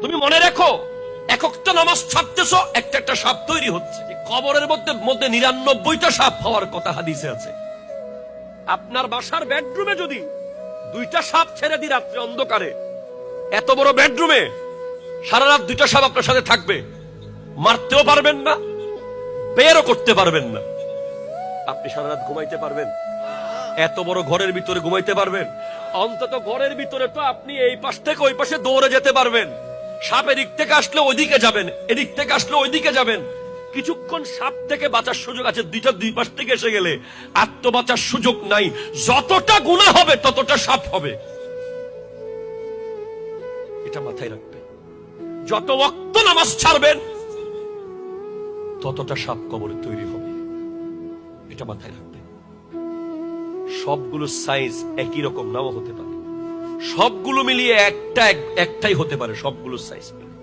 তুমি মনে রেখো, এক একটা নামাজ ছাড়তেছ, একটা একটা সাপ তৈরি হচ্ছে। কবরের মধ্যে 99টা সাপ হওয়ার কথা হাদিসে আছে। আপনার বাসার বেডরুমে যদি 2টা সাপ ছেড়ে দিই রাত্রে অন্ধকারে, এত বড় বেডরুমে সারা রাত 2টা সাপ আপনার সাথে থাকবে, মারতেও পারবেন না, বেরও করতে পারবেন না। আপনি সারা রাত ঘুমাইতে পারবেন? এত বড় ঘরের ভিতরে ঘুমাইতে পারবেন? অন্তত ঘরের ভিতরে তো আপনি এই পাশ থেকে ওই পাশে দৌড়ে যেতে পারবেন। সাপ এদিক থেকে আসলে ওইদিকে যাবেন, এদিক থেকে আসলে ওইদিকে যাবেন। কিছুক্ষণ সাপ থেকে বাঁচার সুযোগ আছে, দুই পাশ থেকে এসে গেলে আত্মবাঁচার সুযোগ নাই। যতটা গুনাহ হবে ততটা সাপ হবে, এটা মাথায় রাখবেন। যত ওয়াক্ত নামাজ ছাড়বেন ততটা সাপ কবরে তৈরি হবে, এটা মাথায় রাখবেন। সবগুলো সাইজ একই রকম নাও হতে পারে, সবগুলো মিলিয়ে একটাই হতে পারে, সবগুলো সাইজ মিলিয়ে।